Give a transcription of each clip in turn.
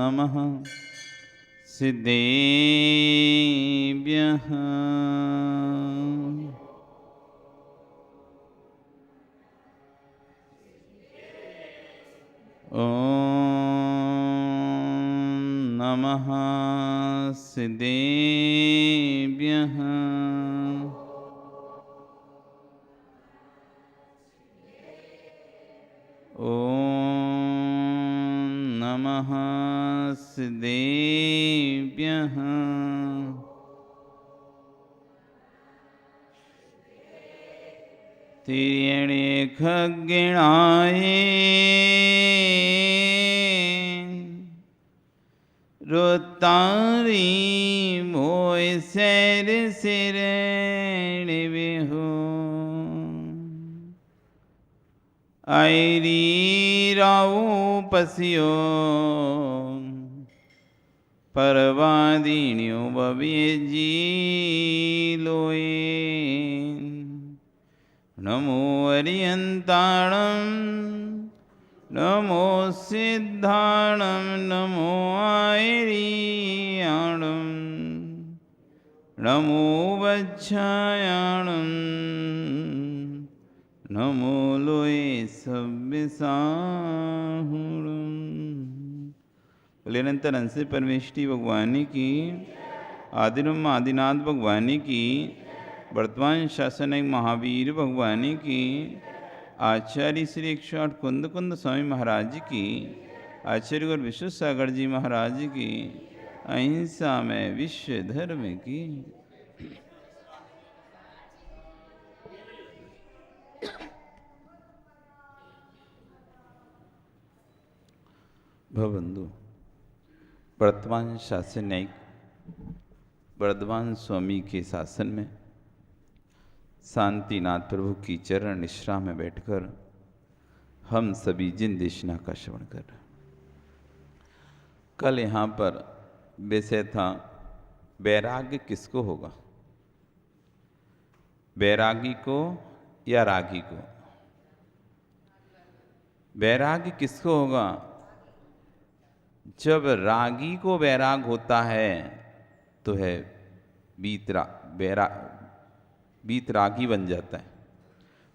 नमः सिद्धेभ्यः। ॐ नमः सिद्धेभ्यः। ॐ नमः सिद्धेभ्यः। तिर्यणे खग्गिणाय रोतारी मोय सैर सिरण बिहू आयरी राऊ पसियो परवादीण्यो बबेजी लोए। नमो अरियंताणं नमो सिद्धाणं नमो आयरियाणं नमो वज्झायाणं नमो लोए सव्यसाहुणं। बोले अनंतर अंश परमेष्टि भगवान की, आदिरम आदिनाथ भगवान की, वर्तमान शासन महावीर भगवान की, आचार्य श्री 108 कुंद कुंद स्वामी महाराज की, आचार्य गुरु विश्व सागर जी महाराज की, अहिंसा में विश्व धर्म की। भवबंधु, वर्तमान शासन न्यायिक वर्धमान स्वामी के शासन में शांतिनाथ प्रभु की चरण निश्रा में बैठकर हम सभी जिन देशना का श्रवण कर रहे हैं। कल यहाँ पर विषय था वैराग्य किसको होगा, वैरागी को या रागी को। वैराग्य किसको होगा? जब रागी को वैराग होता है तो है वीतरागी बन जाता है,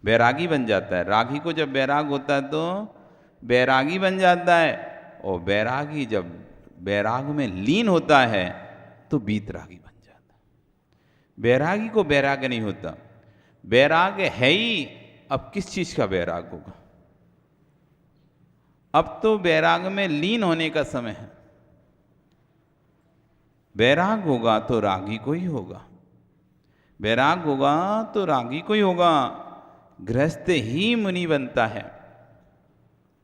वैरागी बन जाता है। रागी को जब वैराग होता है तो वैरागी बन जाता है, और वैरागी जब वैराग में लीन होता है तो वीतरागी बन जाता है। वैरागी को वैराग नहीं होता, वैराग है ही। अब किस चीज का वैराग होगा? अब तो वैराग में लीन होने का समय है। वैराग होगा तो रागी को ही होगा, वैराग होगा तो रागी को ही होगा। गृहस्थ ही मुनि बनता है,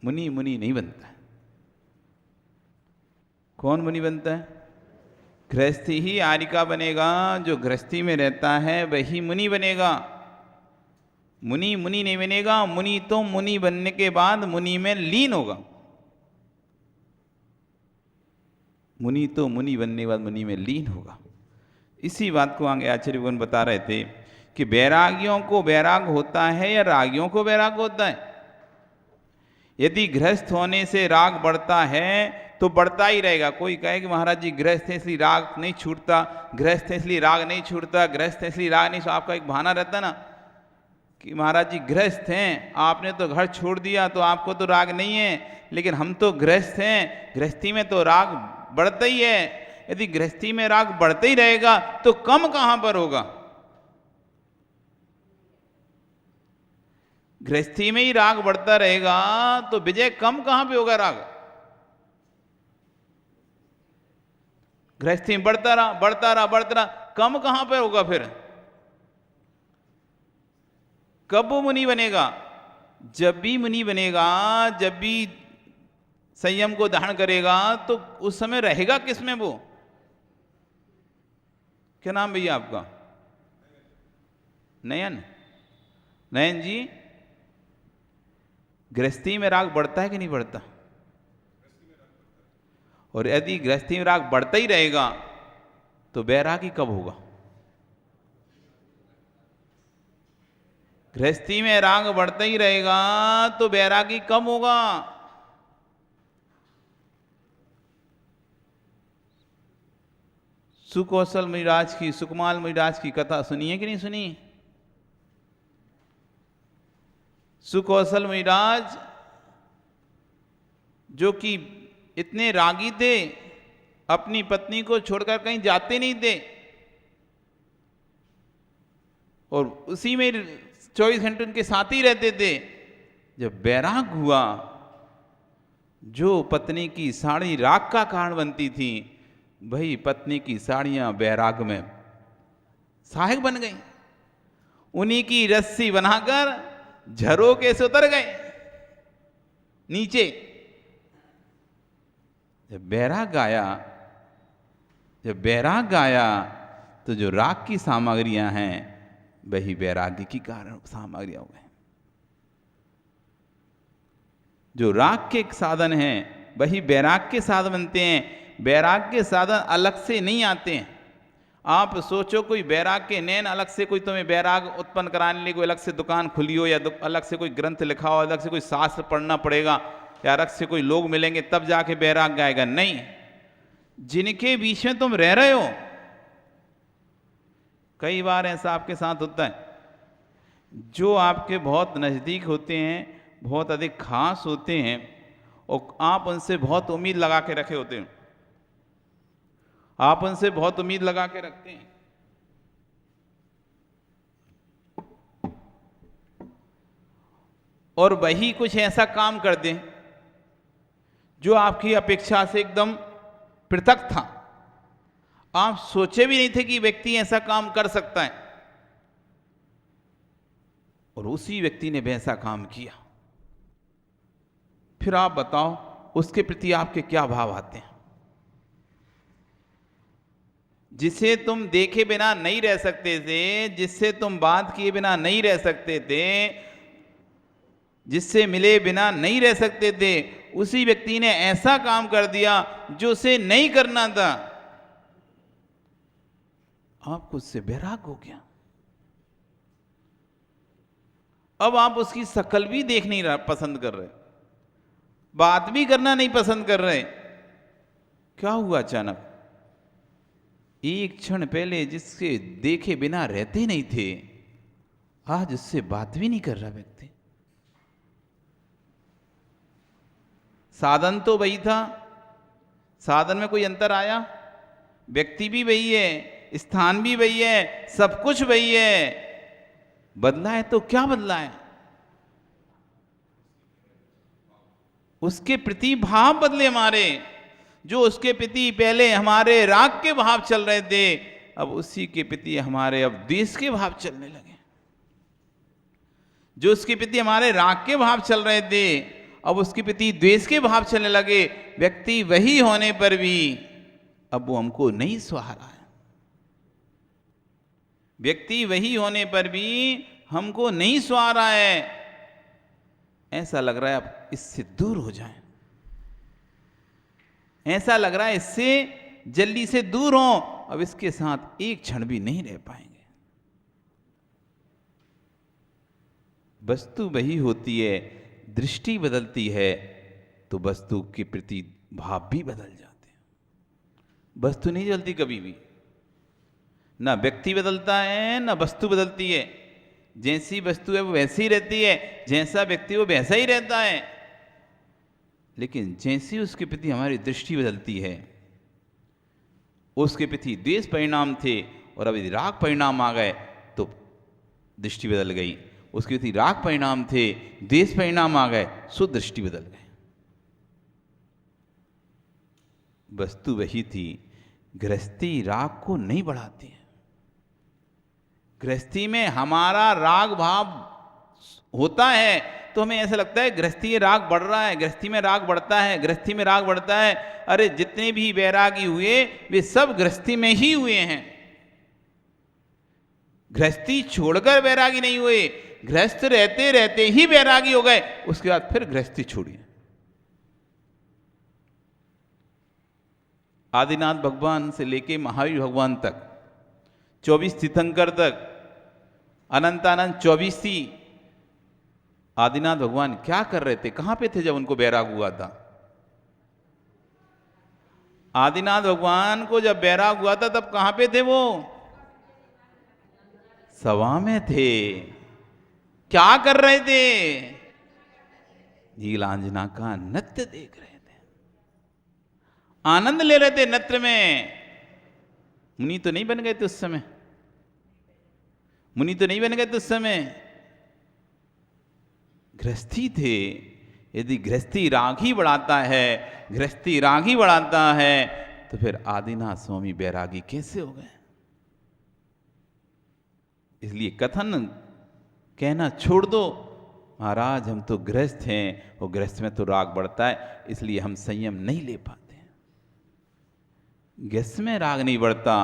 मुनि मुनि नहीं बनता है। कौन मुनि बनता है? गृहस्थी ही आर्यिका बनेगा। जो गृहस्थी में रहता है वही मुनि बनेगा, मुनि मुनि नहीं बनेगा। मुनि तो मुनि बनने के बाद मुनि में लीन होगा, मुनि तो मुनि बनने के बाद मुनि में लीन होगा। इसी बात को आगे आचार्य भगवान बता रहे थे कि वैरागियों को वैराग होता है या रागियों को वैराग होता है। यदि गृहस्थ होने से राग बढ़ता है तो बढ़ता ही रहेगा। कोई कहे कि महाराज जी गृहस्थ है इसलिए राग नहीं छूटता, गृहस्थ है इसलिए राग नहीं छूटता, गृहस्थ है इसलिए राग नहीं। तो आपका एक बहाना रहता ना कि महाराज जी गृहस्थ हैं, आपने तो घर छोड़ दिया तो आपको तो राग नहीं है, लेकिन हम तो गृहस्थ हैं, गृहस्थी में तो राग बढ़ता ही है। यदि गृहस्थी में राग बढ़ता ही रहेगा तो कम कहां पर होगा? गृहस्थी में ही राग बढ़ता रहेगा तो विजय कम कहां पे होगा? राग गृहस्थी में बढ़ता रहा बढ़ता रहा बढ़ता रहा, कम कहां पे होगा? फिर कब वो मुनि बनेगा? जब भी मुनि बनेगा, जब भी संयम को धारण करेगा, तो उस समय रहेगा किसमें वो? क्या नाम भैया आपका? नयन। नयन जी, गृहस्थी में राग बढ़ता है कि नहीं बढ़ता? और यदि गृहस्थी में राग बढ़ता ही रहेगा तो वैरागी कब होगा? गृहस्थी में राग बढ़ता ही रहेगा तो वैरागी कब होगा? सुकौशल मुनिराज की, सुकमाल मुनिराज की कथा सुनी है कि नहीं सुनी? सुकौशल मुनिराज जो कि इतने रागी थे, अपनी पत्नी को छोड़कर कहीं जाते नहीं थे और उसी में 24 घंटे उनके साथ ही रहते थे। जब बैराग हुआ, जो पत्नी की साड़ी राग का कारण बनती थी, वही पत्नी की साड़ियां बैराग में सहायक बन गई। उन्हीं की रस्सी बनाकर झरोके से उतर गए नीचे। जब बैराग आया तो जो राग की सामग्रियां हैं वही वैराग्य की कारण सामग्रियां हो गए। जो राग के साधन हैं वही वैराग के साधन बनते हैं। वैराग के साधन अलग से नहीं आते हैं। आप सोचो कोई वैराग के नैन अलग से कोई तुम्हें वैराग उत्पन्न कराने के लिए कोई अलग से दुकान खुली हो, या अलग से कोई ग्रंथ लिखा हो, अलग से कोई शास्त्र पढ़ना पड़ेगा, या अलग से कोई लोग मिलेंगे तब जाके वैराग आएगा। नहीं, जिनके बीच में तुम रह रहे हो। कई बार ऐसा आपके साथ होता है, जो आपके बहुत नज़दीक होते हैं, बहुत अधिक खास होते हैं, और आप उनसे बहुत उम्मीद लगा के रखे होते हैं, आप उनसे बहुत उम्मीद लगा के रखते हैं, और वही कुछ ऐसा काम कर दें जो आपकी अपेक्षा से एकदम पृथक था। आप सोचे भी नहीं थे कि व्यक्ति ऐसा काम कर सकता है, और उसी व्यक्ति ने वैसा काम किया। फिर आप बताओ उसके प्रति आपके क्या भाव आते हैं? जिसे तुम देखे बिना नहीं रह सकते थे, जिससे तुम बात किए बिना नहीं रह सकते थे, जिससे मिले बिना नहीं रह सकते थे, उसी व्यक्ति ने ऐसा काम कर दिया जो उसे नहीं करना था। आपको उससे वैराग हो गया। अब आप उसकी शक्ल भी देख नहीं पसंद कर रहे, बात भी करना नहीं पसंद कर रहे। क्या हुआ? अचानक एक क्षण पहले जिससे देखे बिना रहते नहीं थे, आज उससे बात भी नहीं कर रहा व्यक्ति। साधन तो वही था, साधन में कोई अंतर आया? व्यक्ति भी वही है, स्थान भी वही है, सब कुछ वही है। बदला है तो क्या बदला है? उसके प्रति भाव बदले हमारे। जो उसके प्रति पहले हमारे राग के भाव चल रहे थे, अब उसी के प्रति हमारे अब द्वेष के भाव चलने लगे। जो उसके प्रति हमारे राग के भाव चल रहे थे, अब उसके प्रति द्वेष के भाव चलने लगे। व्यक्ति वही होने पर भी अब वो हमको नहीं सुहा रहा है। व्यक्ति वही होने पर भी हमको नहीं सुहा रहा है। ऐसा लग रहा है अब इससे दूर हो जाएं, ऐसा लग रहा है इससे जल्दी से दूर हो, अब इसके साथ एक क्षण भी नहीं रह पाएंगे। वस्तु वही होती है, दृष्टि बदलती है तो वस्तु के प्रति भाव भी बदल जाते हैं। वस्तु नहीं बदलती कभी भी, ना व्यक्ति बदलता है ना वस्तु बदलती है। जैसी वस्तु है वो वैसी ही रहती है, जैसा व्यक्ति वो वैसा ही रहता है। लेकिन जैसी उसके प्रति हमारी दृष्टि बदलती है, उसके प्रति द्वेष परिणाम थे और अब यदि राग परिणाम आ गए तो दृष्टि बदल गई। उसके प्रति राग परिणाम थे, द्वेष परिणाम आ गए, सो दृष्टि बदल गए। वस्तु वही थी। गृहस्थी राग को नहीं बढ़ाती है। गृहस्थी में हमारा राग भाव होता है तो हमें ऐसा लगता है गृहस्थी में राग बढ़ रहा है, गृहस्थी में राग बढ़ता है, गृहस्थी में राग बढ़ता है। अरे जितने भी वैरागी हुए वे सब गृहस्थी में ही हुए हैं। गृहस्थी छोड़कर वैरागी नहीं हुए, गृहस्थ रहते रहते ही वैरागी हो गए, उसके बाद फिर गृहस्थी छोड़ी। आदिनाथ भगवान से लेके महावीर भगवान तक, 24 तीर्थंकर तक, अनंतानंद 24 थी। आदिनाथ भगवान क्या कर रहे थे, कहां पे थे जब उनको वैराग हुआ था? आदिनाथ भगवान को जब बैराग हुआ था तब कहां पे थे वो? सभा में थे। क्या कर रहे थे? नीलांजना का नृत्य देख रहे थे, आनंद ले रहे थे नृत्य में। मुनि तो नहीं बन गए थे उस समय, मुनि तो नहीं बन गए थे उस समय, गृहस्थी थे। यदि गृहस्थी राग ही बढ़ाता है, गृहस्थी राग ही बढ़ाता है, तो फिर आदिनाथ स्वामी बैरागी कैसे हो गए? इसलिए कथन कहना छोड़ दो, महाराज हम तो गृहस्थ हैं और गृहस्थ में तो राग बढ़ता है, इसलिए हम संयम नहीं ले पाते। गृहस्थ में राग नहीं बढ़ता।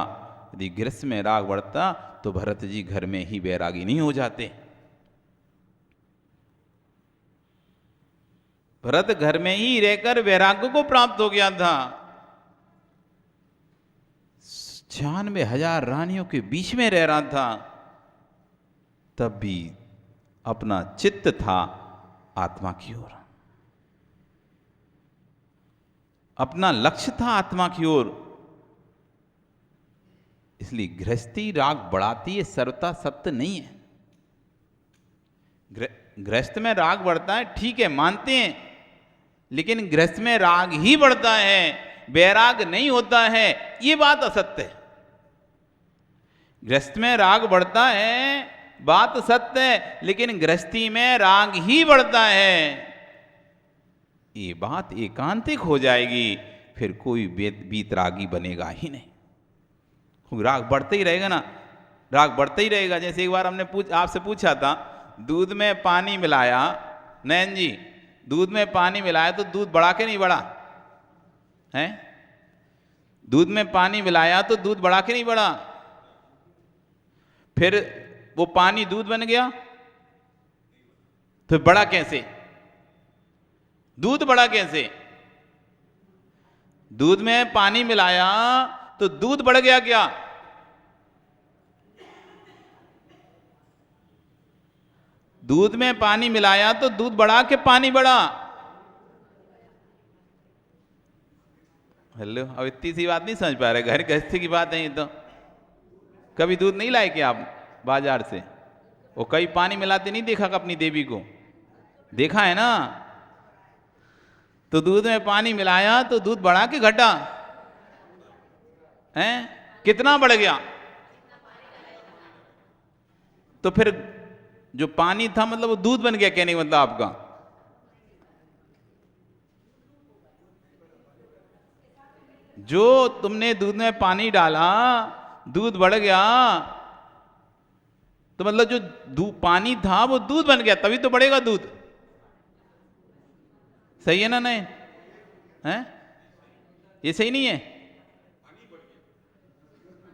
यदि गृहस्थ में राग बढ़ता तो भरत जी घर में ही बैरागी नहीं हो जाते। भरत घर में ही रहकर वैराग्य को प्राप्त हो गया था। 96,000 रानियों के बीच में रह रहा था, तब भी अपना चित्त था आत्मा की ओर, अपना लक्ष्य था आत्मा की ओर। इसलिए गृहस्थी राग बढ़ाती है, सर्वथा सत्य नहीं है। गृहस्थ में राग बढ़ता है, ठीक है, मानते हैं, लेकिन गृहस्थ में राग ही बढ़ता है, बैराग नहीं होता है, ये बात असत्य है। गृहस्थ में राग बढ़ता है, बात सत्य है, लेकिन गृहस्थी में राग ही बढ़ता है, ये बात एकांतिक हो जाएगी, फिर कोई बीतरागी बनेगा ही नहीं। राग बढ़ते ही रहेगा ना, राग बढ़ता ही रहेगा। जैसे एक बार हमने आपसे पूछा था, दूध में पानी मिलाया, नयन जी, दूध में पानी मिलाया तो दूध बढ़ा के नहीं बढ़ा है? दूध में पानी मिलाया तो दूध बढ़ा के नहीं बढ़ा, फिर वो पानी दूध बन गया, फिर बढ़ा कैसे? दूध बढ़ा कैसे? दूध में पानी मिलाया तो दूध बढ़ गया क्या? दूध में पानी मिलाया तो दूध बढ़ा के पानी बढ़ा। हेलो, अब इतनी सी बात नहीं समझ पा रहे, घर गृहस्थी की बात है ये तो। कभी दूध नहीं लाए क्या आप बाजार से? वो कभी पानी मिलाते नहीं देखा अपनी देवी को? देखा है ना? तो दूध में पानी मिलाया तो दूध बढ़ा के घटा है? कितना बढ़ गया? तो फिर जो पानी था मतलब वो दूध बन गया, कहने का मतलब आपका? जो तुमने दूध में पानी डाला, दूध बढ़ गया, तो मतलब जो पानी था वो दूध बन गया, तभी तो बढ़ेगा दूध। सही है ना? नहीं है? ये सही नहीं है?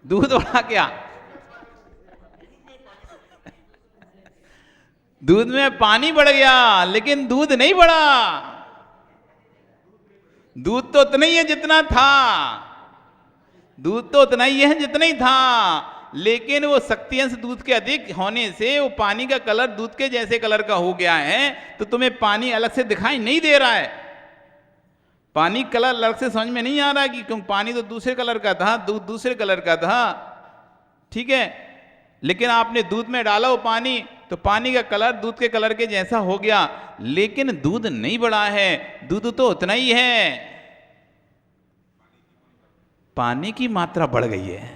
दूध बढ़ा क्या? दूध में पानी बढ़ गया लेकिन दूध नहीं बढ़ा। दूध तो उतना ही है जितना था, दूध तो उतना ही है जितना ही था, लेकिन वो शक्ति अंश दूध के अधिक होने से वो पानी का कलर दूध के जैसे कलर का हो गया है, तो तुम्हें पानी अलग से दिखाई नहीं दे रहा है। पानी कलर अलग से समझ में नहीं आ रहा है कि क्यों, पानी तो दूसरे कलर का था, दूध दूसरे कलर का था, ठीक है, लेकिन आपने दूध में डाला वो पानी, तो पानी का कलर दूध के कलर के जैसा हो गया, लेकिन दूध नहीं बढ़ा है, दूध तो उतना ही है, पानी की मात्रा बढ़ गई है,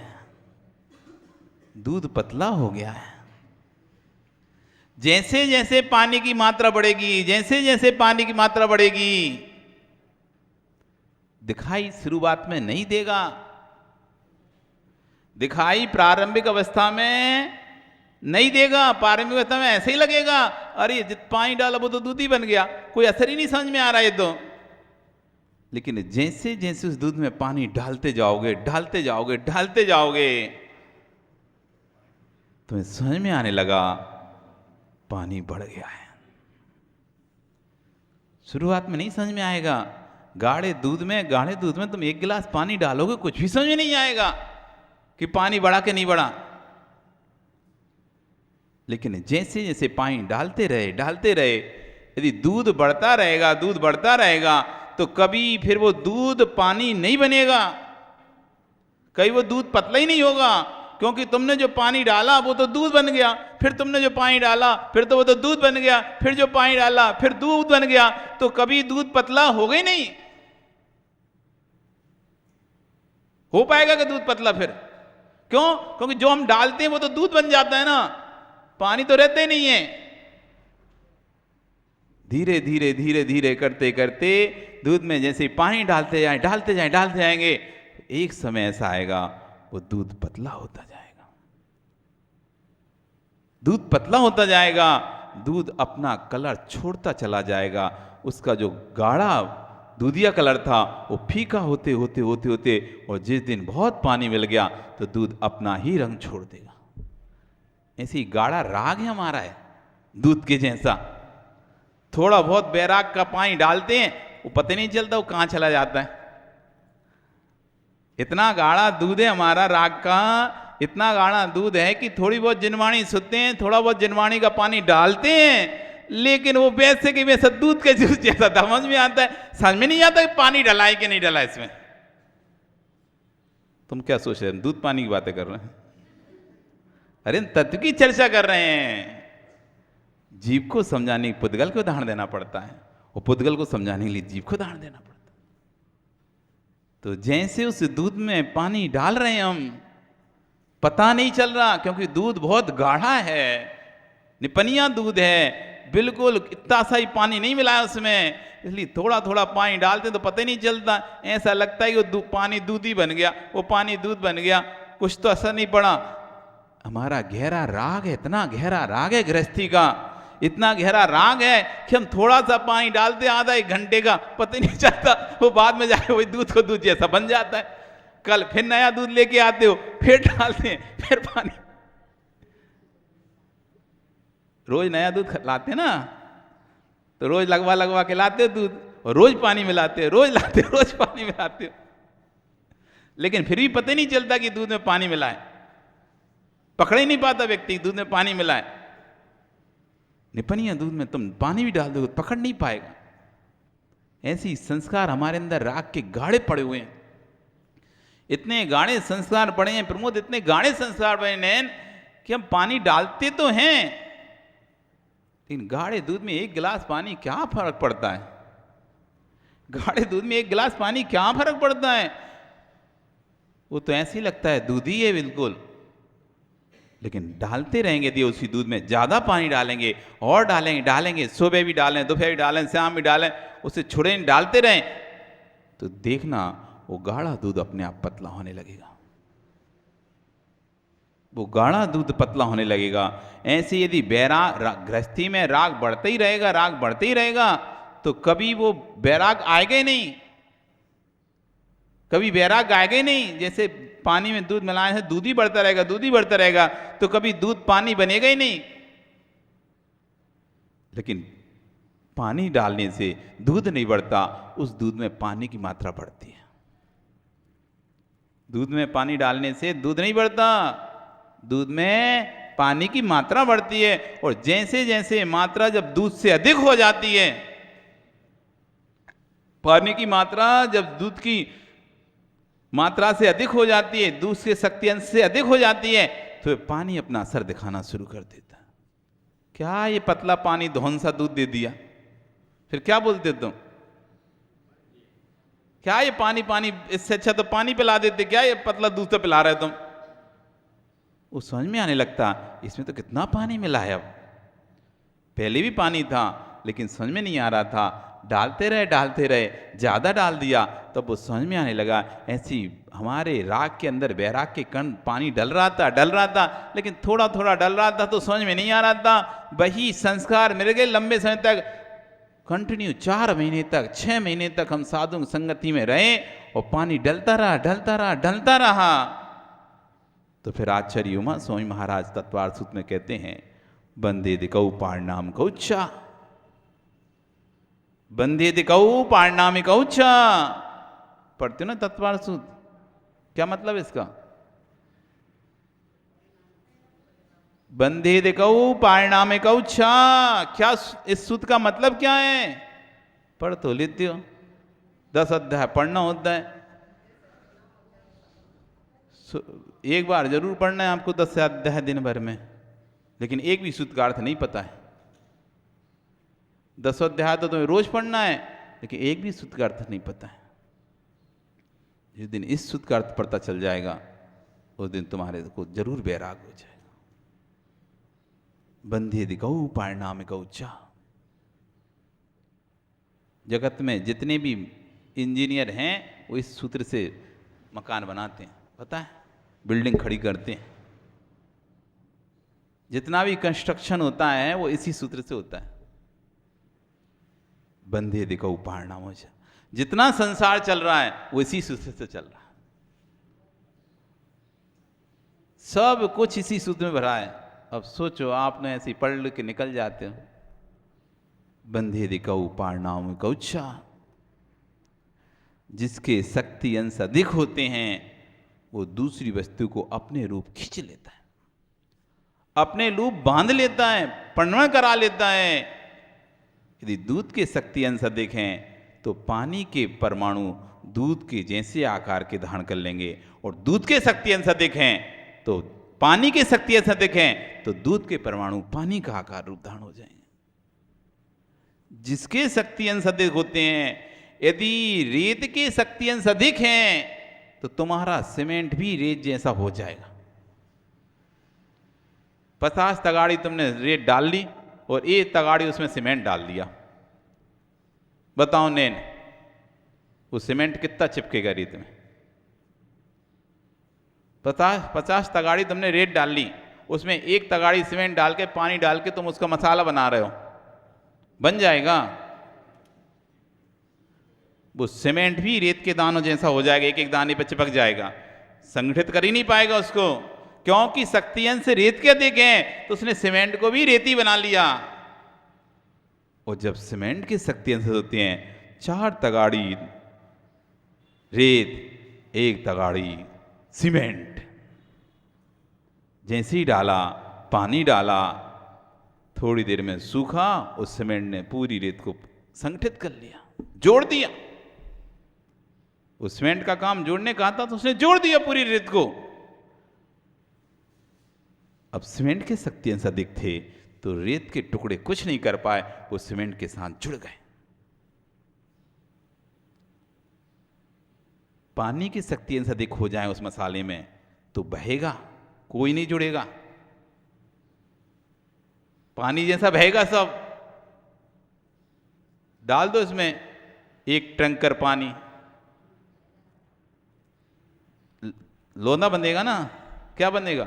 दूध पतला हो गया है। जैसे जैसे पानी की मात्रा बढ़ेगी, जैसे जैसे पानी की मात्रा बढ़ेगी, दिखाई शुरुआत में नहीं देगा। दिखाई प्रारंभिक अवस्था में नहीं देगा, प्रारंभिक अवस्था में ऐसे ही लगेगा, अरे जित पानी डाला वो तो दूध ही बन गया, कोई असर ही नहीं समझ में आ रहा है तो। लेकिन जैसे जैसे उस दूध में पानी डालते जाओगे, डालते जाओगे, डालते जाओगे, तुम्हें समझ में आने लगा पानी बढ़ गया है। शुरुआत में नहीं समझ में आएगा। गाढ़े दूध में तुम एक गिलास पानी डालोगे, कुछ भी समझ में नहीं आएगा कि पानी बढ़ा के नहीं बढ़ा। लेकिन जैसे जैसे पानी डालते रहे, यदि दूध बढ़ता रहेगा, दूध बढ़ता रहेगा, तो कभी फिर वो दूध पानी नहीं बनेगा, कहीं वो दूध पतला ही नहीं होगा, क्योंकि तुमने जो पानी डाला वो तो दूध बन गया, फिर तुमने जो पानी डाला फिर तो वो तो दूध बन गया, फिर जो पानी डाला फिर दूध बन गया, तो कभी दूध पतला होगा ही नहीं। हो पाएगा कि दूध पतला फिर? क्यों? क्योंकि जो हम डालते हैं वो तो दूध बन जाता है ना, पानी तो रहते नहीं है। धीरे धीरे धीरे धीरे करते करते दूध में जैसे पानी डालते जाएंगे, एक समय ऐसा आएगा वो दूध पतला होता जाएगा, दूध पतला होता जाएगा, दूध अपना कलर छोड़ता चला जाएगा, उसका जो गाढ़ा दूधिया कलर था वो फीका होते होते होते होते, और जिस दिन बहुत पानी मिल गया तो दूध अपना ही रंग छोड़ देगा। ऐसी गाढ़ा राग है हमारा, है दूध के जैसा। थोड़ा बहुत बैराग का पानी डालते हैं, वो पता नहीं चलता वो कहाँ चला जाता है। इतना गाढ़ा दूध है हमारा राग का, इतना गाढ़ा दूध है कि थोड़ी बहुत जिनवाणी सुनते हैं, थोड़ा बहुत जिनवाणी का पानी डालते हैं, लेकिन वो वैसे कि वैसा दूध के जूस जैसा समझ में आता है, समझ में नहीं आता कि पानी डला है कि नहीं डला इसमें। तुम क्या सोच रहे हैं, दूध पानी की बातें कर रहे हैं? अरे तत्व की चर्चा कर रहे हैं। जीव को समझाने पुद्गल को उदाहरण देना पड़ता है, और पुद्गल को समझाने के लिए जीव को उदाहरण देना पड़ता है। तो जैसे उस दूध में पानी डाल रहे हैं हम, पता नहीं चल रहा, क्योंकि दूध बहुत गाढ़ा है, निपनिया दूध है, बिल्कुल इतना सा ही पानी नहीं मिला है उसमें, इसलिए थोड़ा थोड़ा पानी डालते हैं तो पता ही नहीं चलता, ऐसा लगता है कि वो पानी दूध ही बन गया, वो पानी दूध बन गया, कुछ तो असर नहीं पड़ा। हमारा गहरा राग है, इतना गहरा राग है गृहस्थी का, इतना गहरा राग है कि हम थोड़ा सा पानी डालते आधा एक घंटे का, पता ही नहीं चलता, वो बाद में जाके वही दूध को दूध जैसा बन जाता है। कल फिर नया दूध लेके आते हो, फिर डालते हैं, फिर पानी। रोज नया दूध लाते ना, तो रोज लगवा के लाते दूध, और रोज पानी मिलाते, रोज लाते रोज पानी मिलाते हो, लेकिन फिर भी पता नहीं चलता कि दूध में पानी मिला है, पकड़ ही नहीं पाता व्यक्ति दूध में पानी मिला है। निपनिया दूध में तुम पानी भी डाल दो पकड़ नहीं पाएगा। ऐसी संस्कार हमारे अंदर राग के गाढ़े पड़े हुए हैं, इतने गाढ़े संस्कार पड़े हैं प्रमोद, इतने गाढ़े संस्कार पड़े हैं कि हम पानी डालते तो हैं, लेकिन गाढ़े दूध में एक गिलास पानी क्या फर्क पड़ता है? गाढ़े दूध में एक गिलास पानी क्या फर्क पड़ता है? वो तो ऐसे ही लगता है दूध ही है बिल्कुल, लेकिन डालते रहेंगे यदि उसी दूध में ज़्यादा पानी डालेंगे और डालेंगे, सुबह भी डालें, दोपहर भी डालें, शाम भी डालें, उसे छुड़े डालते रहें, तो देखना वो गाढ़ा दूध अपने आप पतला होने लगेगा, वो गाढ़ा दूध पतला होने लगेगा। ऐसे यदि बैराग गृहस्थी में राग बढ़ते ही रहेगा, तो कभी वो बैराग आएगा ही नहीं, कभी बैराग आएगा ही नहीं। जैसे पानी में दूध मिलाने से दूध ही बढ़ता रहेगा, तो कभी दूध पानी बनेगा ही नहीं। लेकिन पानी डालने से दूध नहीं बढ़ता, उस दूध में पानी की मात्रा बढ़ती है। दूध में पानी डालने से दूध नहीं बढ़ता, दूध में पानी की मात्रा बढ़ती है, और जैसे जैसे मात्रा जब दूध से अधिक हो जाती है, पानी की मात्रा जब दूध की मात्रा से अधिक हो जाती है, दूध के शक्ति अंश से अधिक हो जाती है, तो पानी अपना असर दिखाना शुरू कर देता है। क्या ये पतला पानी धौन सा दूध दे दिया, फिर क्या बोलते तुम? क्या ये पानी, इससे अच्छा तो पानी पिला देते, क्या ये पतला दूध तो पिला रहे तुम? वो समझ में आने लगता इसमें तो कितना पानी मिला है। अब पहले भी पानी था लेकिन समझ में नहीं आ रहा था, डालते रहे, ज़्यादा डाल दिया, तब वो समझ में आने लगा। ऐसी हमारे राग के अंदर बैराग के कण पानी डल रहा था, लेकिन थोड़ा थोड़ा डल रहा था तो समझ में नहीं आ रहा था। वही संस्कार मिल गए लंबे समय तक, कंटिन्यू 4 महीने तक 6 महीने तक हम साधु संगति में रहे, और पानी डलता रहा। तो फिर आचार्य उमा स्वामी महाराज तत्वार्थ सूत्र में कहते हैं, बंदे दिकऊ पारनाम कौच्छा, बंदे दिकऊ पारनामी कौच्छा। पढ़ते हो ना तत्वार्थ सूत्र, क्या मतलब इसका? बंदे दिकऊ पारनामे कौच्छा, क्या इस सूत्र का मतलब क्या है? पढ़ तो लेते हो, 10 अध्याय पढ़ना होता है। एक बार जरूर पढ़ना है आपको 10 अध्याय दिन भर में, लेकिन एक भी सूत्र का अर्थ नहीं पता है। 10 अध्याय तो तुम्हें रोज पढ़ना है, लेकिन एक भी सूत्र का अर्थ नहीं पता है। जिस दिन इस सूत्र का अर्थ पता चल जाएगा, उस दिन तुम्हारे को जरूर वैराग हो जाएगा। बंधे दिगौ पारनाम गौचा। जगत में जितने भी इंजीनियर हैं वो इस सूत्र से मकान बनाते हैं, पता है, बिल्डिंग खड़ी करते हैं। जितना भी कंस्ट्रक्शन होता है वो इसी सूत्र से होता है। बंधे दिगौ पारनाम गौचा। जितना संसार चल रहा है वो इसी सूत्र से चल रहा है। सब कुछ इसी सूत्र में भरा है। अब सोचो, आपने ऐसे पढ़ के निकल जाते हो। बंधे दिगौ पारनाम गौचा। जिसके शक्ति अंश अधिक होते हैं वो दूसरी वस्तु को अपने रूप खींच लेता है, अपने रूप बांध लेता है, परिणय करा लेता है। यदि दूध के शक्ति अंश अधिक हैं तो पानी के परमाणु दूध के जैसे आकार के धारण कर लेंगे, और दूध के शक्ति अंश अधिक हैं तो पानी के शक्ति अंश अधिक हैं तो दूध के परमाणु पानी का आकार रूप धारण हो जाएंगे। जिसके शक्ति अंश अधिक होते हैं, यदि रेत के शक्ति अंश अधिक हैं तो तुम्हारा सीमेंट भी रेत जैसा हो जाएगा। 50 तगाड़ी तुमने रेत डाल ली और 1 तगाड़ी उसमें सीमेंट डाल दिया, बताओ नैन, वो सीमेंट कितना चिपकेगा रेत में? 50 तगाड़ी तुमने रेत डाल ली, उसमें 1 तगाड़ी सीमेंट डाल के, पानी डाल के तुम उसका मसाला बना रहे हो, बन जाएगा? वो सीमेंट भी रेत के दानों जैसा हो जाएगा, एक एक दाने पे चिपक जाएगा, संगठित कर ही नहीं पाएगा उसको, क्योंकि शक्ति अंश से रेत के अधिक हैं तो उसने सीमेंट को भी रेती बना लिया। और जब सीमेंट के शक्ति अंश होते हैं 4 तगाड़ी रेत, 1 तगाड़ी सीमेंट, जैसे ही डाला, पानी डाला, थोड़ी देर में सूखा, उस सीमेंट ने पूरी रेत को संगठित कर लिया, जोड़ दिया। उस सीमेंट का काम जोड़ने का था तो उसने जोड़ दिया पूरी रेत को। अब सीमेंट के शक्ति अंश अधिक थे तो रेत के टुकड़े कुछ नहीं कर पाए, वो सीमेंट के साथ जुड़ गए। पानी की शक्ति अंश अधिक हो जाए उस मसाले में तो बहेगा, कोई नहीं जुड़ेगा, पानी जैसा बहेगा सब। डाल दो इसमें 1 टैंकर पानी, लोना बनेगा ना? क्या बनेगा?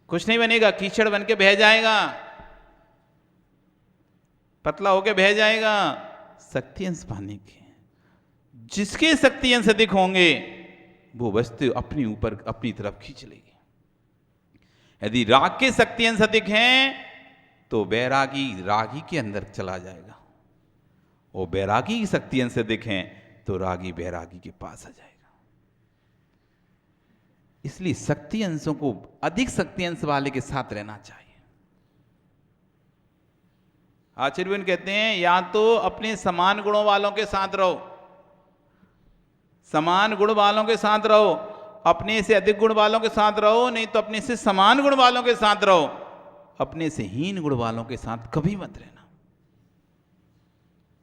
कुछ नहीं बनेगा, कीचड़ बन के बह जाएगा, पतला होके बह जाएगा। शक्ति अंश पानी के, जिसके शक्ति अंश अधिक होंगे वो वस्तु अपनी ऊपर अपनी तरफ खींच लेगी। यदि राग के शक्ति अंश अधिक हैं तो बैरागी रागी के अंदर चला जाएगा, और बैरागी की शक्ति अंश अधिक हैं तो रागी बैरागी के पास आ जाएगा। इसलिए शक्ति अंशों को, अधिक शक्ति अंश वाले के साथ रहना चाहिए। आचार्य कहते हैं या तो अपने समान गुणों वालों के साथ रहो, समान गुण वालों के साथ रहो, अपने से अधिक गुण वालों के साथ रहो, नहीं तो अपने से समान गुण वालों के साथ रहो, अपने से हीन गुण वालों के साथ कभी मत रहना।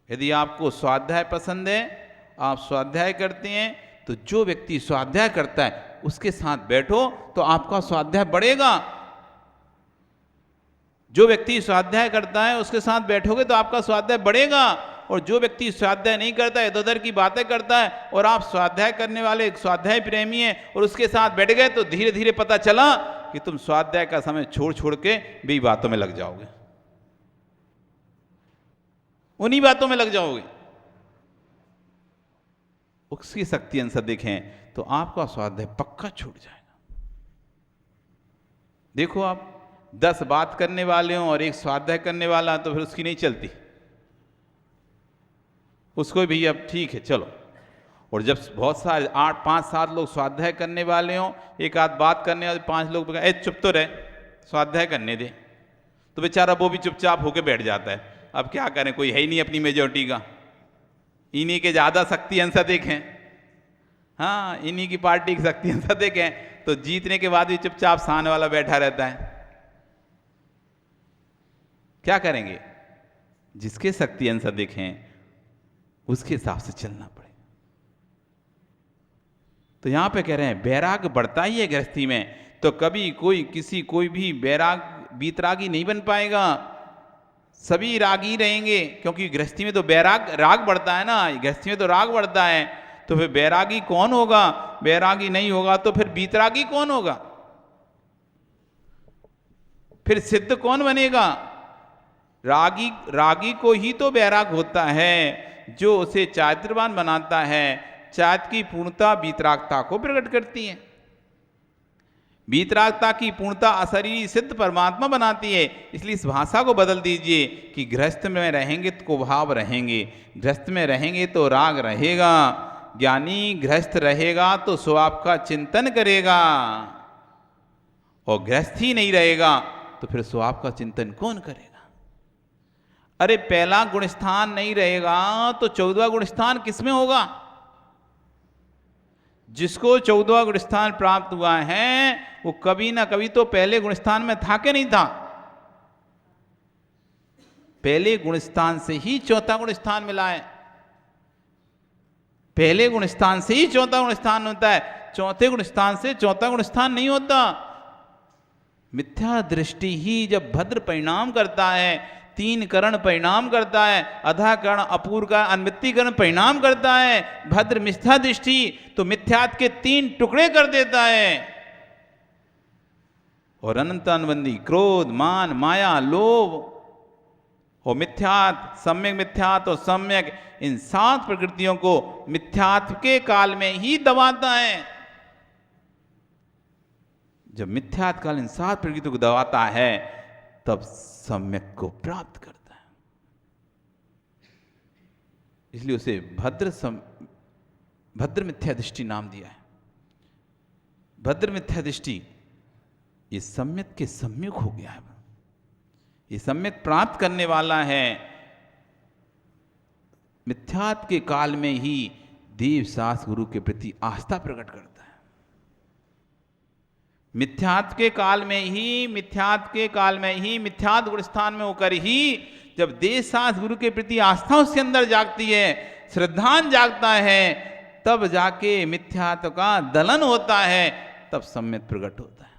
यदि आपको स्वाध्याय पसंद है, आप स्वाध्याय करते हैं, तो जो व्यक्ति स्वाध्याय करता है उसके साथ बैठो तो आपका स्वाध्याय बढ़ेगा। जो व्यक्ति स्वाध्याय करता है उसके साथ बैठोगे तो आपका स्वाध्याय बढ़ेगा, और जो व्यक्ति स्वाध्याय नहीं करता है, इधर उधर की बातें करता है, और आप स्वाध्याय करने वाले स्वाध्याय प्रेमी हैं और उसके साथ बैठ गए, तो धीरे धीरे पता चला कि तुम स्वाध्याय का समय छोड़ छोड़ के भी बातों में लग जाओगे, उन्हीं बातों में लग जाओगे। उसकी शक्ति अंश अधिक हैं तो आपका स्वाध्याय पक्का छूट जाएगा। देखो, आप 10 बात करने वाले हों और 1 स्वाध्याय करने वाला, तो फिर उसकी नहीं चलती, उसको भी अब ठीक है चलो। और जब बहुत सारे 8, 5, 7 लोग स्वाध्याय करने वाले हों, 1 आध बात करने वाले 5 लोग चुप तो रहे, स्वाध्याय करने दे, तो बेचारा वो भी चुपचाप होकर बैठ जाता है। अब क्या करें, कोई है ही नहीं अपनी मेजोरिटी का, इन्हीं के ज़्यादा शक्ति अंश अधिक हैं, हाँ इन्हीं की पार्टी की शक्ति अंश अधिक हैं, तो जीतने के बाद भी चुपचाप सामने वाला बैठा रहता है। क्या करेंगे? जिसके शक्ति अंश अधिक हैं उसके हिसाब से चलना पड़ेगा। तो यहां पे कह रहे हैं वैराग बढ़ता ही है गृहस्थी में, तो कभी कोई भी वैराग वीतरागी नहीं बन पाएगा, सभी रागी रहेंगे, क्योंकि गृहस्थी में तो राग बढ़ता है ना, गृहस्थी में तो राग बढ़ता है। तो फिर वैरागी कौन होगा? वैरागी नहीं होगा तो फिर वीतरागी कौन होगा? फिर सिद्ध कौन बनेगा? रागी को ही तो वैराग होता है, जो उसे चारित्रवान बनाता है। चारित्र की पूर्णता वीतरागता को प्रकट करती है। वीतरागता की पूर्णता अशरीरी सिद्ध परमात्मा बनाती है। इसलिए इस भाषा को बदल दीजिए कि गृहस्थ में रहेंगे तो कुभाव रहेंगे, गृहस्थ में रहेंगे तो राग रहेगा। ज्ञानी गृहस्थ रहेगा तो स्वभाव का चिंतन करेगा, और गृहस्थ ही नहीं रहेगा तो फिर स्वभाव का चिंतन कौन करेगा? अरे पहला गुणस्थान नहीं रहेगा तो 14वां गुणस्थान किसमें होगा? जिसको 14वां गुणस्थान प्राप्त हुआ है वो कभी ना कभी तो पहले गुणस्थान में था कि नहीं था? पहले गुणस्थान से ही चौथा गुणस्थान मिला है, पहले गुणस्थान से ही चौथा गुणस्थान होता है, चौथे गुणस्थान से चौथा गुणस्थान नहीं होता। मिथ्या दृष्टि ही जब भद्र परिणाम करता है, 3 करण परिणाम करता है, अधाकरण अपूर्व का अनमित्यकरण परिणाम करता है, भद्र मिथ्या दृष्टि तो मिथ्यात के 3 टुकड़े कर देता है, और अनंत अनुबंधी क्रोध मान माया लोभ और मिथ्यात, सम्यक मिथ्यात और सम्यक, इन 7 प्रकृतियों को मिथ्यात्व के काल में ही दबाता है। जब मिथ्यात्व काल इन 7 प्रकृतियों को दबाता है तब सम्यक को प्राप्त करता है। इसलिए उसे भद्र मिथ्या दृष्टि नाम दिया है। भद्र मिथ्या दृष्टि ये सम्यक के सम्यक हो गया है, ये सम्यक प्राप्त करने वाला है। मिथ्यात्व के काल में ही देव शास्त्र गुरु के प्रति आस्था प्रकट करता है। मिथ्यात्व के काल में ही मिथ्यात्व गुणस्थान में होकर ही जब देव शास्त्र गुरु के प्रति आस्था उसके अंदर जागती है, श्रद्धान जागता है, तब जाके मिथ्यात्व का दलन होता है, तब सम्यक प्रकट होता है।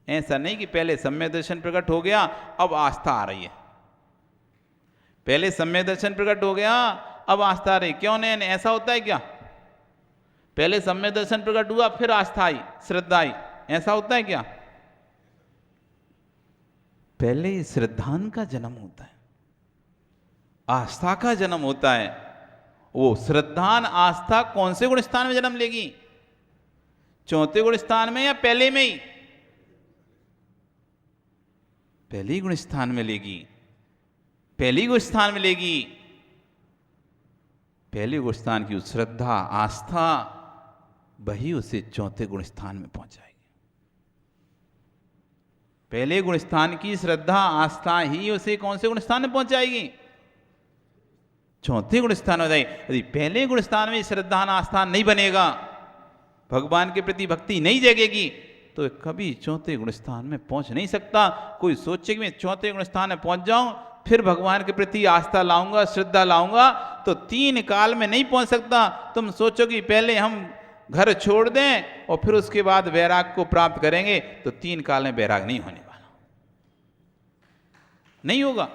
ऐसा नहीं कि पहले सम्यक दर्शन प्रकट हो गया अब आस्था आ रही है, पहले सम्यक दर्शन प्रकट हो गया अब आस्था आ रही। क्यों नहीं? ऐसा होता है क्या? पहले सम्यक दर्शन प्रकट हुआ फिर आस्था आई, श्रद्धा आई, ऐसा होता है क्या? पहले श्रद्धान का जन्म होता है, आस्था का जन्म होता है। वो श्रद्धान आस्था कौन से गुणस्थान में जन्म लेगी? चौथे गुणस्थान में या पहले में ही? पहले ही गुणस्थान में लेगी, पहले ही गुणस्थान में लेगी। पहले गुणस्थान की श्रद्धा आस्था वही उसे चौथे गुणस्थान में पहुंचाएगी। पहले गुणस्थान की श्रद्धा आस्था ही उसे कौन से गुणस्थान में पहुंचाएगी? चौथे गुणस्थान में जाएगी। यदि पहले गुणस्थान में श्रद्धा आस्था नहीं बनेगा, भगवान के प्रति भक्ति नहीं जगेगी, तो कभी चौथे गुणस्थान में पहुंच नहीं सकता। कोई सोचे कि मैं चौथे गुणस्थान में पहुंच जाऊं फिर भगवान के प्रति आस्था लाऊंगा, श्रद्धा लाऊंगा, तो 3 काल में नहीं पहुंच सकता। तुम सोचो कि पहले हम घर छोड़ दें और फिर उसके बाद वैराग को प्राप्त करेंगे, तो 3 काल में वैराग नहीं होने वाला, नहीं होगा।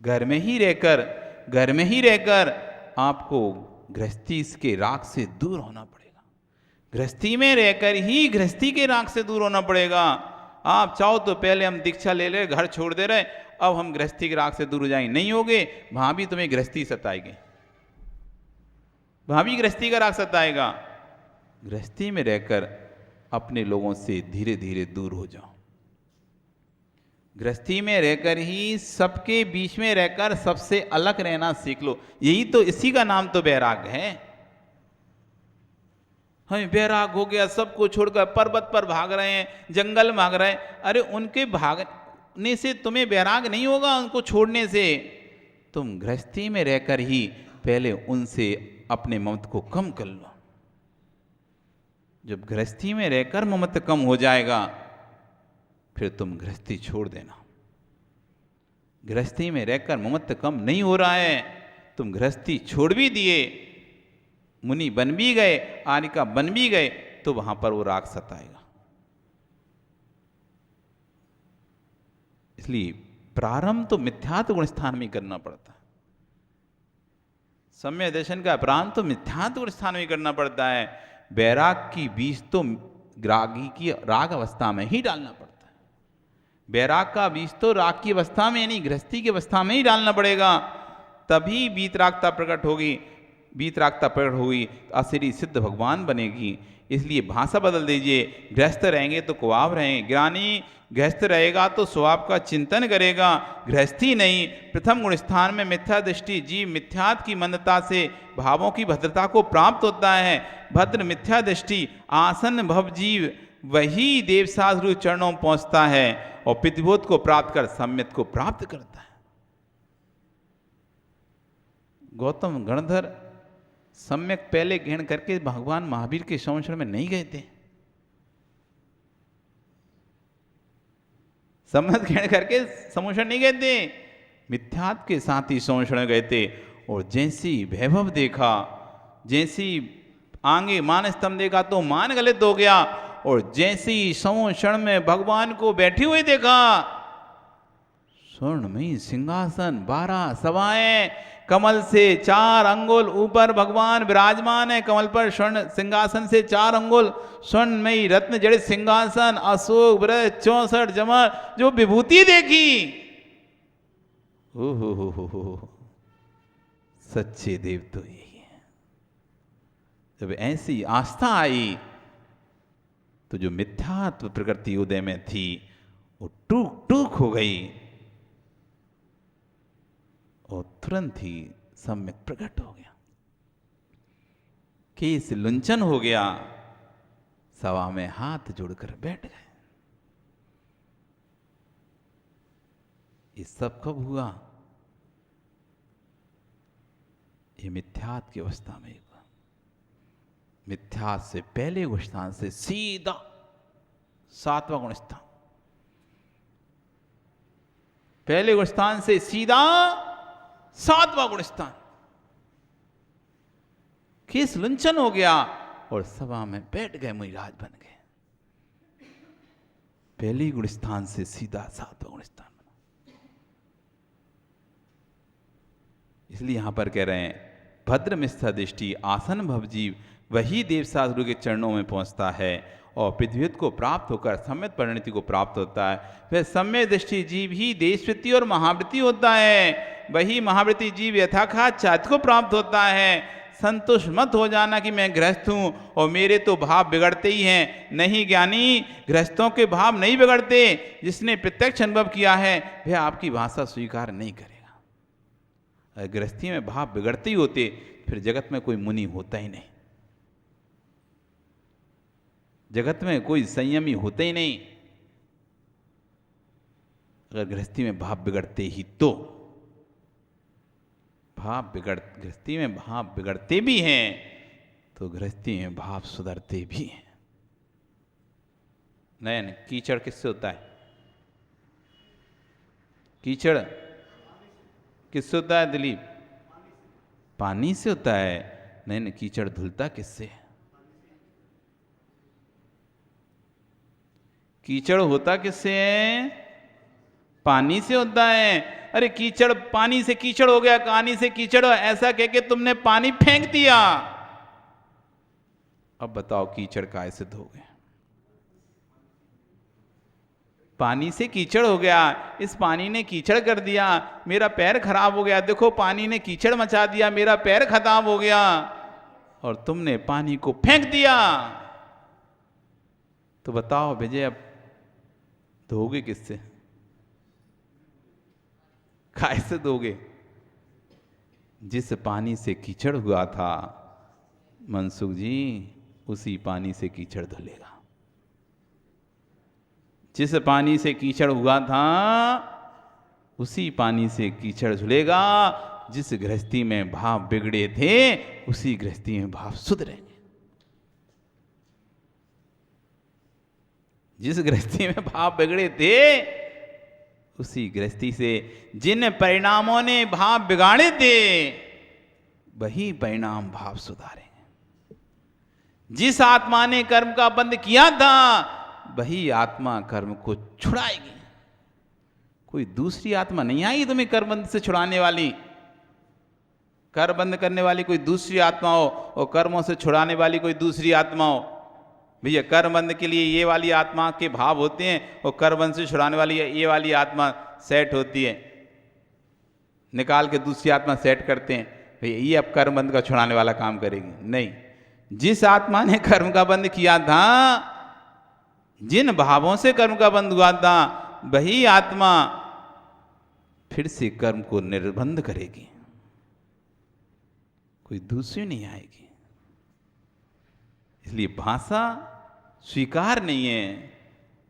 घर में ही रहकर आपको गृहस्थी के राग से दूर होना पड़ेगा। गृहस्थी में रहकर ही गृहस्थी के राग से दूर होना पड़ेगा। आप चाहो तो पहले हम दीक्षा ले ले, घर छोड़ दे रहे, अब हम गृहस्थी के राग से दूर हो जाएंगे, नहीं होगे। वहां भी तुम्हें गृहस्थी सताएगी, वहां भी गृहस्थी का राग सताएगा। गृहस्थी में रहकर अपने लोगों से धीरे धीरे दूर हो जाओ। गृहस्थी में रहकर ही सबके बीच में रहकर सबसे अलग रहना सीख लो। यही तो, इसी का नाम तो वैराग है। हमें वैराग हो गया, सबको छोड़कर पर्वत पर भाग रहे हैं, जंगल में भाग रहे हैं। अरे उनके भागने से तुम्हें वैराग नहीं होगा, उनको छोड़ने से। तुम गृहस्थी में रहकर ही पहले उनसे अपने ममत्व को कम कर लो। जब गृहस्थी में रहकर ममत्व कम हो जाएगा फिर तुम गृहस्थी छोड़ देना। गृहस्थी में रहकर ममत्व कम नहीं हो रहा है, तुम गृहस्थी छोड़ भी दिए, मुनि बन भी गए, आनिका बन भी गए, तो वहां पर वो राग सताएगा। इसलिए प्रारंभ तो मिथ्यात्व गुण स्थान में करना पड़ता है। सम्यक दर्शन का प्रारंभ तो मिथ्यात्व गुण स्थान में करना पड़ता है। वैराग की बीज तो रागी की राग अवस्था में ही डालना पड़ता है। वैराग का बीज तो राग की अवस्था में यानी गृहस्थी की अवस्था में ही डालना पड़ेगा, तभी वीतरागता प्रकट होगी। वीतरागता प्रकट होगी असली सिद्ध भगवान बनेगी। इसलिए भाषा बदल दीजिए। गृहस्थ रहेंगे तो कुआव रहेंगे। ज्ञानी गृहस्थ रहेगा तो स्वभाव का चिंतन करेगा, गृहस्थी नहीं। प्रथम गुण स्थान में मिथ्या दृष्टि जीव मिथ्यात्व की मंदता से भावों की भद्रता को प्राप्त होता है। भद्र मिथ्या दृष्टि आसन भव जीव वही देवशास्त्र चरणों में पहुंचता है और पितृबोध को प्राप्त कर सम्यक को प्राप्त करता है। गौतम गणधर सम्यक पहले ग्रहण करके भगवान महावीर के संरक्षण में नहीं गए थे। सम्यक ग्रहण करके संरक्षण नहीं गए थे, मिथ्यात्व के साथ ही संरक्षण गए थे। और जैसी वैभव देखा, जैसी आगे मान स्तंभ देखा तो मान गलित हो गया। और जैसी संरक्षण में भगवान को बैठे हुए देखा, स्वर्णमयी सिंहासन 12 सवाएं, कमल से 4 अंगुल ऊपर भगवान विराजमान है। कमल पर स्वर्ण सिंहासन से 4 अंगुल स्वर्णमयी रत्न जड़ित सिंहासन, अशोक वृक्ष 64 जमर, जो विभूति देखी, हो सच्चे देव तो यही है। जब ऐसी आस्था आई तो जो मिथ्यात्व प्रकृति उदय में थी वो टूक टूक हो गई और तुरंत ही सम्यक प्रकट हो गया। केस लुंचन हो गया, सभा में हाथ जोड़कर बैठ गए। ये सब कब हुआ? ये मिथ्यात्व की अवस्था में हुआ। मिथ्यात्व से पहले गुण स्थान से सीधा 7वां गुण स्थान, पहले गुण स्थान से सीधा 7वां गुण स्थान। केस लुंचन हो गया और सभा में बैठ गए, मुनिराज बन गए। पहले गुण स्थान से सीधा 7वां गुण स्थान बना। इसलिए यहां पर कह रहे हैं भद्र मिथ्या दृष्टि आसन भवजीव वही देवशास्त्र के चरणों में पहुंचता है और पृथ्वी को प्राप्त होकर सम्यक परिणति को प्राप्त होता है। वह सम्यक दृष्टि जीव ही देशवृत्ति और महावृत्ति होता है। वही महावृत्ति जीव यथाखात चारित्र को प्राप्त होता है। संतुष्ट मत हो जाना कि मैं गृहस्थ हूं और मेरे तो भाव बिगड़ते ही हैं। नहीं ज्ञानी, गृहस्थों के भाव नहीं बिगड़ते। जिसने प्रत्यक्ष अनुभव किया है वह आपकी भाषा स्वीकार नहीं करेगा। अगर गृहस्थी में भाव बिगड़ते ही होते फिर जगत में कोई मुनि होता ही नहीं, जगत में कोई संयमी होता ही नहीं। अगर गृहस्थी में भाव बिगड़ते ही तो गृहस्थी में भाव बिगड़ते भी हैं तो गृहस्थी में भाव सुधरते भी हैं। नयन, कीचड़ किससे होता है? कीचड़ किससे होता है दिलीप? पानी से होता है। नयन, कीचड़ धुलता किससे है? कीचड़ होता किससे है? पानी से होता है। अरे कीचड़, पानी से कीचड़ हो गया, कहानी से कीचड़ ऐसा कह के तुमने पानी फेंक दिया। अब बताओ कीचड़ काय सिद्ध हो गए? पानी से कीचड़ हो गया, इस पानी ने कीचड़ कर दिया, मेरा पैर खराब हो गया। देखो पानी ने कीचड़ मचा दिया, मेरा पैर खराब हो गया, और तुमने पानी को फेंक दिया। तो बताओ विजय, अब धोगे किससे? कैसे दोगे? जिस पानी से कीचड़ हुआ था मनसुख जी, उसी पानी से कीचड़ धुलेगा। जिस पानी से कीचड़ हुआ था उसी पानी से कीचड़ धुलेगा। जिस गृहस्थी में भाव बिगड़े थे उसी गृहस्थी में भाव सुधरेंगे। जिस गृहस्थी में भाव बिगड़े थे उसी गृहस्थी से जिन परिणामों ने भाव बिगाड़े थे वही परिणाम भाव सुधारेंगे। जिस आत्मा ने कर्म का बंध किया था वही आत्मा कर्म को छुड़ाएगी। कोई दूसरी आत्मा नहीं आई तुम्हें कर्म बंध से छुड़ाने वाली। कर बंद करने वाली कोई दूसरी आत्मा हो और कर्मों से छुड़ाने वाली कोई दूसरी आत्मा हो। भैया कर्म बंद के लिए ये वाली आत्मा के भाव होते हैं और कर्म बंद से छुड़ाने वाली ये वाली आत्मा सेट होती है, निकाल के दूसरी आत्मा सेट करते हैं, भैया ये अब कर्म बंद का छुड़ाने वाला काम करेगी। नहीं, जिस आत्मा ने कर्म का बंद किया था, जिन भावों से कर्म का बंद हुआ था, वही आत्मा फिर से कर्म को निर्बंध करेगी, कोई दूसरी नहीं आएगी। इसलिए भाषा स्वीकार नहीं है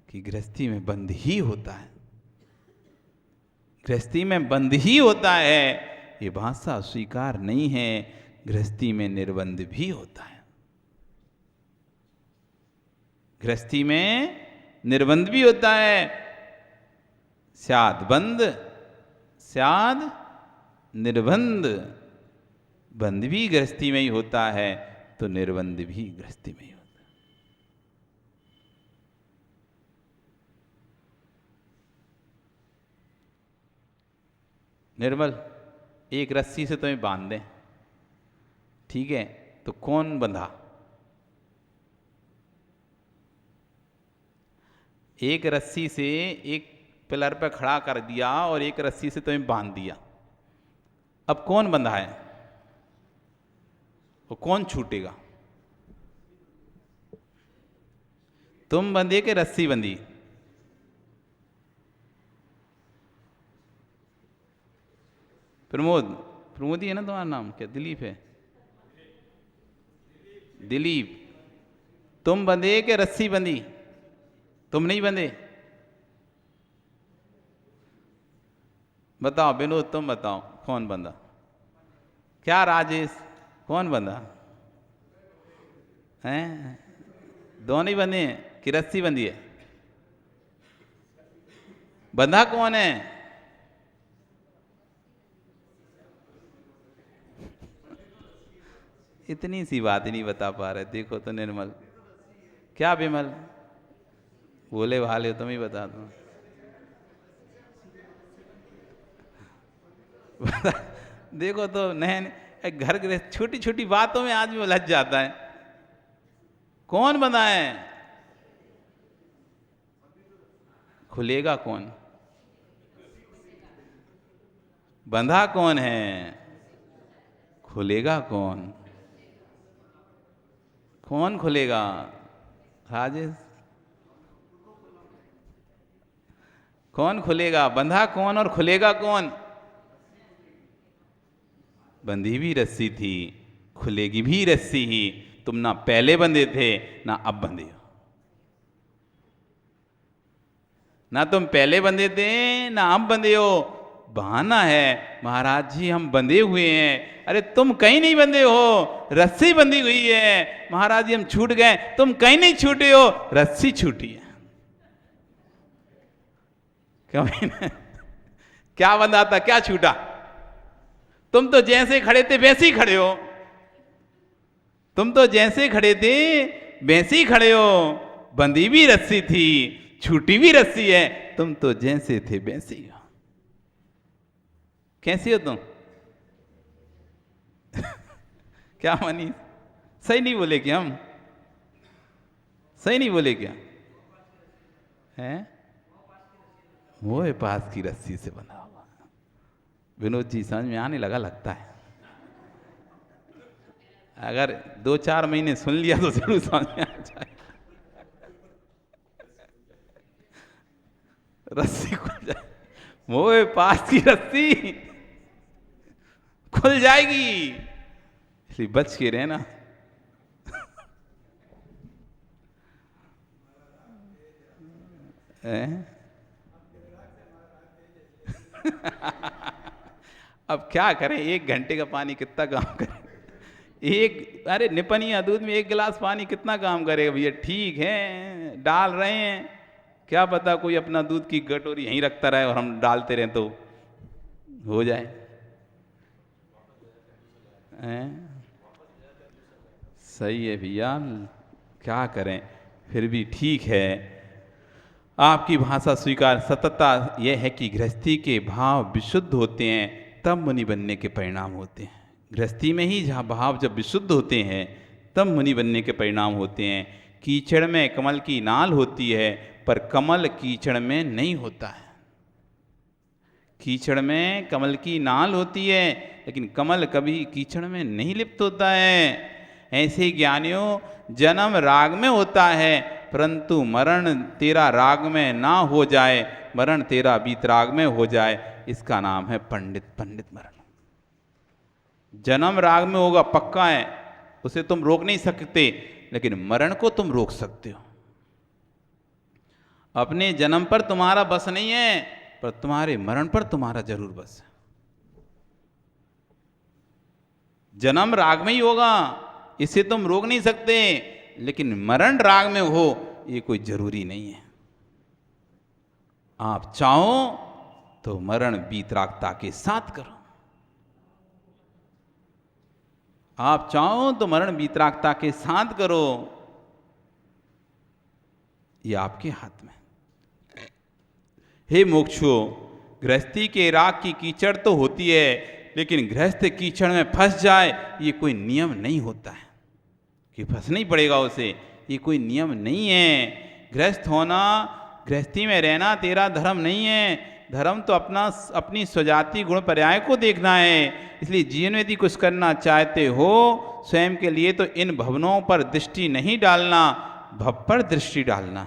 कि गृहस्थी में बंद ही होता है, गृहस्थी में बंद ही होता है, ये भाषा स्वीकार नहीं है। गृहस्थी में निर्बंध भी होता है, गृहस्थी में निर्बंध भी होता है। स्याद बंद स्याद निर्बंध, बंध भी गृहस्थी में ही होता है तो निर्बंध भी गृहस्थी में ही होता है। निर्मल, एक रस्सी से तुम्हें बांध दें, ठीक है, तो कौन बंधा? एक रस्सी से एक पिलर पर खड़ा कर दिया और एक रस्सी से तुम्हें बांध दिया, अब कौन बंधा है? वो कौन छूटेगा? तुम बंधे के रस्सी बंधी? प्रमोद, प्रमोद ही है ना तुम्हारा नाम? क्या दिलीप है? दिलीप, तुम बंधे के रस्सी बंधी? तुम नहीं बंधे? बताओ विनोद, तुम बताओ कौन बंधा? क्या राजेश, कौन बंधा हैं? दोनों ही बंधे हैं कि रस्सी बंधी है? बंधा कौन है? इतनी सी बात ही नहीं बता पा रहे। देखो तो निर्मल, क्या विमल, बोले भाले तुम ही बता दो। देखो तो नए घर के छोटी छोटी बातों में आदमी उलझ जाता है। कौन बंधा है? खुलेगा कौन? बंधा कौन है? खुलेगा कौन? कौन खुलेगा? राजेश, कौन खुलेगा? बंधा कौन और खुलेगा कौन? बंधी भी रस्सी थी, खुलेगी भी रस्सी ही। तुम ना पहले बंधे थे ना अब बंधे हो, ना तुम पहले बंधे थे ना अब बंधे हो। बहाना है महाराज जी हम बंधे हुए हैं। अरे तुम कहीं नहीं बंधे हो, रस्सी बंधी हुई है। महाराज जी हम छूट गए, तुम कहीं नहीं छूटे हो, रस्सी छूटी है। क्यों? क्या बंधा था, क्या छूटा? तुम तो जैसे खड़े थे वैसे ही खड़े हो, तुम तो जैसे खड़े थे वैसे ही खड़े हो। बंधी भी रस्सी थी, छूटी भी रस्सी है, तुम तो जैसे थे वैसे ही हो। कैसे हो तुम? क्या मनीष, सही नहीं बोले क्या हम? सही नहीं बोले क्या? हैं? मोह पास की रस्सी से बंधा हुआ। विनोद जी समझ में आने लगा लगता है। अगर 2-4 महीने सुन लिया तो जरूर समझ में आ जाए। रस्सी खुल जाए, मोह पास की रस्सी खुल जाएगी, इसलिए बच के रहना। अब क्या करें, 1 घंटे का पानी कितना काम करे? अरे निपनिया दूध में 1 गिलास पानी कितना काम करेगा भैया? ठीक है डाल रहे हैं, क्या पता कोई अपना दूध की कटोरी यहीं रखता रहे और हम डालते रहें तो हो जाए। सही है भैया, क्या करें, फिर भी ठीक है। आपकी भाषा स्वीकार। सतता यह है कि गृहस्थी के भाव विशुद्ध होते हैं तब मुनि बनने के परिणाम होते हैं। गृहस्थी में ही जहाँ भाव जब विशुद्ध होते हैं तब मुनि बनने के परिणाम होते हैं। कीचड़ में कमल की नाल होती है पर कमल कीचड़ में नहीं होता है। कीचड़ में कमल की नाल होती है लेकिन कमल कभी कीचड़ में नहीं लिप्त होता है। ऐसे ज्ञानियों, जन्म राग में होता है परंतु मरण तेरा राग में ना हो जाए, मरण तेरा वीतराग में हो जाए, इसका नाम है पंडित। पंडित मरण जन्म राग में होगा पक्का है, उसे तुम रोक नहीं सकते, लेकिन मरण को तुम रोक सकते हो। अपने जन्म पर तुम्हारा बस नहीं है पर तुम्हारे मरण पर तुम्हारा जरूर बस है। जन्म राग में ही होगा, इसे तुम रोक नहीं सकते, लेकिन मरण राग में हो ये कोई जरूरी नहीं है। आप चाहो तो मरण वीतरागता के साथ करो, आप चाहो तो मरण वीतरागता के साथ करो, ये आपके हाथ में। हे मोक्षो, गृहस्थी के राग की कीचड़ तो होती है लेकिन गृहस्थ कीचड़ में फंस जाए ये कोई नियम नहीं होता है कि फंसना ही पड़ेगा उसे, ये कोई नियम नहीं है। गृहस्थ होना, गृहस्थी में रहना तेरा धर्म नहीं है। धर्म तो अपनी स्वजाति गुण पर्याय को देखना है। इसलिए जीवन में यदि कुछ करना चाहते हो स्वयं के लिए तो इन भवनों पर दृष्टि नहीं डालना, भव पर दृष्टि डालना।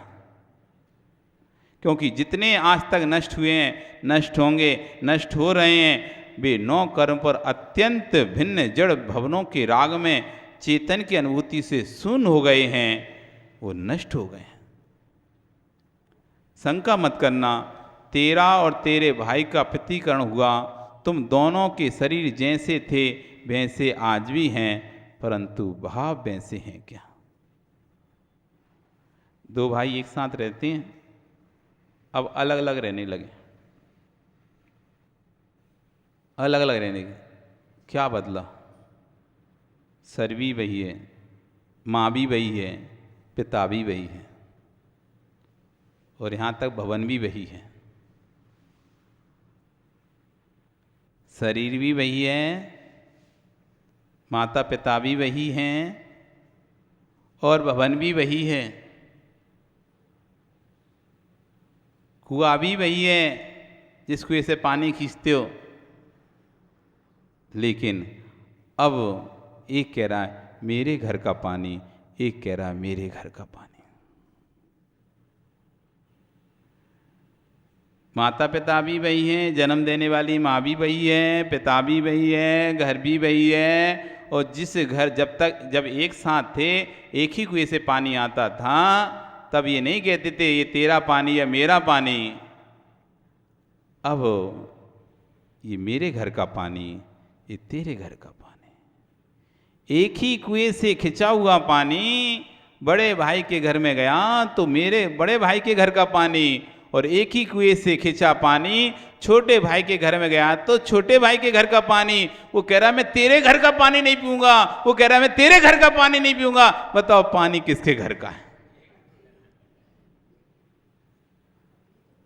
क्योंकि जितने आज तक नष्ट हुए हैं, नष्ट होंगे, नष्ट हो रहे हैं, वे 9 कर्म पर अत्यंत भिन्न जड़ भवनों के राग में चेतन की अनुभूति से शून्य हो गए हैं, वो नष्ट हो गए हैं। शंका मत करना, तेरा और तेरे भाई का पृथक्करण हुआ। तुम दोनों के शरीर जैसे थे वैसे आज भी हैं, परंतु भाव वैसे हैं क्या? 2 भाई एक साथ रहते हैं, अब अलग अलग रहने लगे, अलग अलग रहने के क्या बदला? सर भी वही है, माँ भी वही है, पिता भी वही है, और यहाँ तक भवन भी वही है। शरीर भी वही है, माता पिता भी वही हैं, और भवन भी वही है, कुआं भी वही है जिस कुएं से पानी खींचते हो। लेकिन अब एक कह रहा है मेरे घर का पानी, एक कह रहा है मेरे घर का पानी। माता पिता भी वही हैं, जन्म देने वाली माँ भी वही है, पिता भी वही है, घर भी वही है। और जिस घर जब एक साथ थे, एक ही कुएं से पानी आता था, तब ये नहीं कहते थे ये तेरा पानी या मेरा पानी। अब ये मेरे घर का पानी, ये तेरे घर का पानी। एक ही कुएं से खिंचा हुआ पानी बड़े भाई के घर में गया तो मेरे बड़े भाई के घर का पानी, और एक ही कुएं से खिंचा पानी छोटे भाई के घर में गया तो छोटे भाई के घर का पानी। वो कह रहा मैं तेरे घर का पानी नहीं पीऊंगा, वो कह रहा मैं तेरे घर का पानी नहीं पीऊंगा। बताओ पानी किसके घर का है?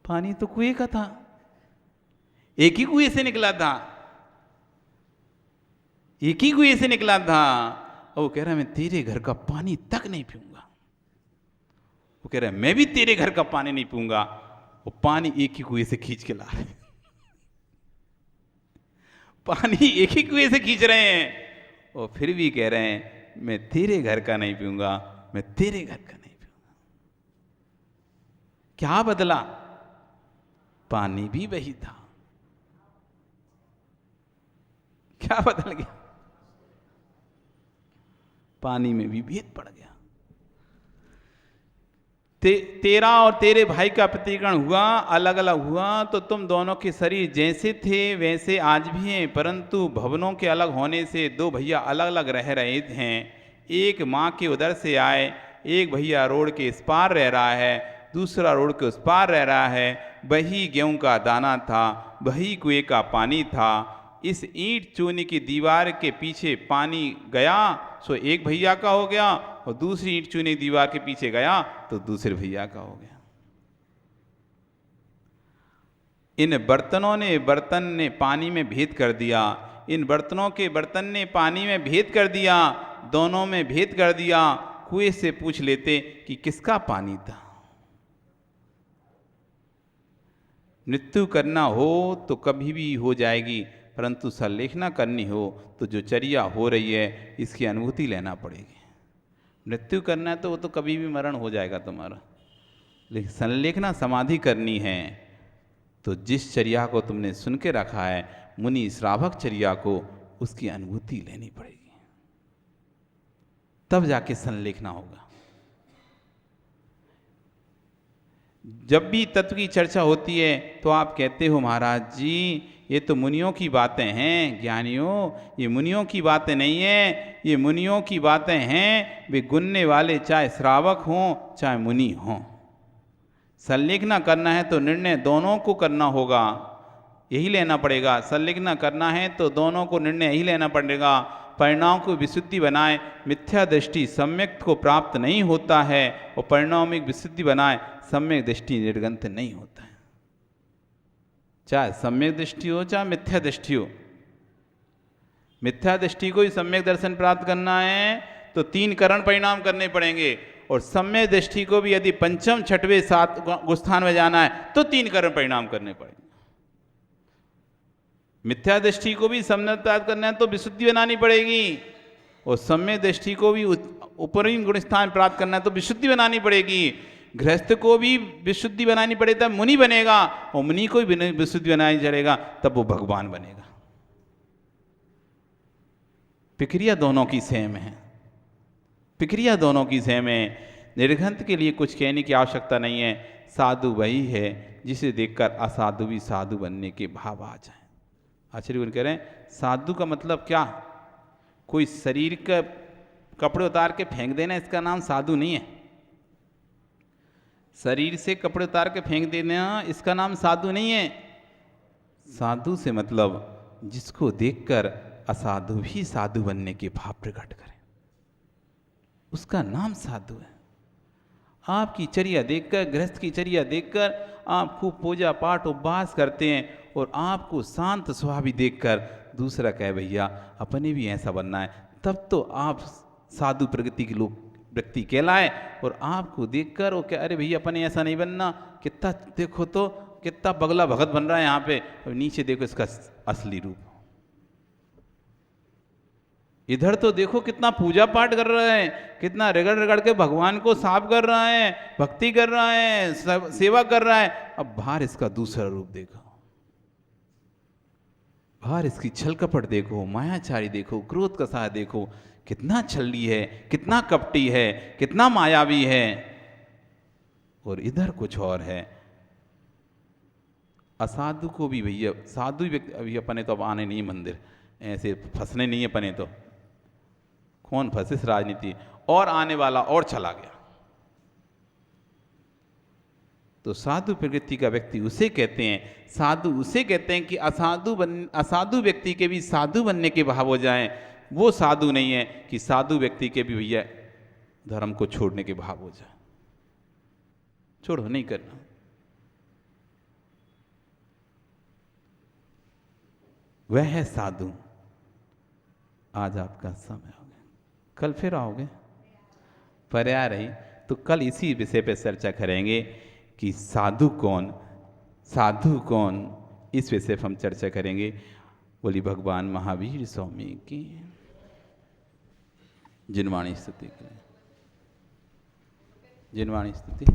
पानी तो कुएं का था, एक ही कुएं से निकला था, एक ही कुएं से निकला था। और वो कह रहा है मैं तेरे घर का पानी तक नहीं पीऊंगा। वो कह रहा है मैं भी तेरे घर का पानी नहीं पीऊंगा। वो पानी एक ही कुएं से खींच के ला रहे हैं, पानी एक ही कुएं से खींच रहे हैं, और फिर भी कह रहे हैं मैं तेरे घर का नहीं पीऊंगा, मैं तेरे घर का नहीं पीऊंगा। क्या बदला? पानी भी वही था। क्या बदल गया? पानी में भी भेद पड़ गया। तेरा और तेरे भाई का प्रतिकरण हुआ, अलग अलग हुआ, तो तुम दोनों के शरीर जैसे थे वैसे आज भी हैं, परंतु भवनों के अलग होने से दो भैया अलग अलग रह रहे हैं। एक माँ के उदर से आए, एक भैया रोड के इस पार रह रहा है, दूसरा रोड के उस पार रह रहा है। वही गेहूं का दाना था, वही कुएं का पानी था। इस ईंट चूने की दीवार के पीछे पानी गया सो एक भैया का हो गया, और दूसरी ईंट चूने की दीवार के पीछे गया तो दूसरे भैया का हो गया। इन बर्तन ने पानी में भेद कर दिया, इन बर्तनों के बर्तन ने पानी में भेद कर दिया, दोनों में भेद कर दिया। कुएं से पूछ लेते कि किसका पानी था। मृत्यु करना हो तो कभी भी हो जाएगी, परंतु संलेखना करनी हो तो जो चर्या हो रही है इसकी अनुभूति लेना पड़ेगी। मृत्यु करना है तो वो तो कभी भी मरण हो जाएगा तुम्हारा, लेकिन संलेखना समाधि करनी है तो जिस चर्या को तुमने सुन के रखा है, मुनि श्रावक चर्या को, उसकी अनुभूति लेनी पड़ेगी, तब जाके संलेखना होगा। जब भी तत्व की चर्चा होती है तो आप कहते हो महाराज जी ये तो मुनियों की बातें हैं, ज्ञानियों ये मुनियों की बातें नहीं है, ये मुनियों की बातें हैं। वे गुनने वाले चाहे श्रावक हों चाहे मुनि हों, संलेखना करना है तो निर्णय दोनों को करना होगा, यही लेना पड़ेगा। संलेखना करना है तो दोनों को निर्णय यही लेना पड़ेगा। परिणाम को विशुद्धि बनाए, मिथ्या दृष्टि सम्यक को प्राप्त नहीं होता है, और परिणामिक विशुद्धि बनाए, सम्यक दृष्टि निर्गंत नहीं होता है। चाहे सम्यक दृष्टि हो चाहे मिथ्या दृष्टि हो, मिथ्या दृष्टि को ही सम्यक दर्शन प्राप्त करना है तो 3 करण परिणाम करने पड़ेंगे, और सम्यक दृष्टि को भी यदि पंचम छठवें सात गुस्थान में जाना है तो 3 करण परिणाम करने पड़ेंगे। मिथ्या दृष्टि को भी सम्यक प्राप्त करना है तो विशुद्धि बनानी पड़ेगी, और सम्यक दृष्टि को भी ऊपरी गुण स्थान प्राप्त करना है तो विशुद्धि बनानी पड़ेगी। गृहस्थ को भी विशुद्धि बनानी पड़े तब मुनि बनेगा, और मुनि को भी विशुद्धि बनानी चलेगा तब वो भगवान बनेगा। प्रक्रिया दोनों की सेम है, प्रक्रिया दोनों की सेम है। निर्घंत के लिए कुछ कहने की आवश्यकता नहीं है। साधु वही है जिसे देखकर असाधु भी साधु बनने के भाव आ जाए। आचार्य गुरु कह रहे हैं साधु का मतलब क्या? कोई शरीर का कपड़े उतार के फेंक देना इसका नाम साधु नहीं है। शरीर से कपड़े उतार के फेंक देना इसका नाम साधु नहीं है। साधु से मतलब जिसको देखकर असाधु भी साधु बनने के भाव प्रकट करे, उसका नाम साधु है। आपकी चर्या देखकर, गृहस्थ की चर्या देखकर आप खूब पूजा पाठ उपवास करते हैं, और आपको शांत स्वभाव देखकर दूसरा कहे भैया अपने भी ऐसा बनना है, तब तो आप साधु प्रगति के लोग व्यक्ति कहलाए। और आपको देखकर वो क्या, अरे भैया अपने ऐसा नहीं बनना, कितना देखो तो कितना बगला भगत बन रहा है यहाँ पे, और नीचे देखो इसका असली रूप। इधर तो देखो कितना पूजा पाठ कर रहा है, कितना रगड़ रगड़ के भगवान को साफ कर रहा है, भक्ति कर रहा है, सेवा कर रहा है। अब बाहर इसका दूसरा रूप देखो, बाहर इसकी छल कपट देखो, मायाचारी देखो, क्रोध का साथ देखो, कितना छल्ली है, कितना कपटी है, कितना मायावी है। और इधर कुछ और है। असाधु को भी भैया साधु व्यक्ति, अभी अपने तो अब आने नहीं मंदिर, ऐसे फंसने नहीं है अपने तो, कौन फंसे इस राजनीति, और आने वाला और चला गया। तो साधु प्रवृत्ति का व्यक्ति उसे कहते हैं, साधु उसे कहते हैं कि असाधु व्यक्ति के भी साधु बनने के भाव हो जाएं। वो साधु नहीं है कि साधु व्यक्ति के भी भैया धर्म को छोड़ने के भाव हो जाए। छोड़ो, नहीं करना। वह है साधु। आज आपका समय हो गया, कल फिर आओगे? पर्याय रही तो कल इसी विषय पर चर्चा करेंगे कि साधु कौन, साधु कौन, इस विषय पर हम चर्चा करेंगे। बोली भगवान महावीर स्वामी की जिनवाणी स्तुति, जिनवाणी स्तुति।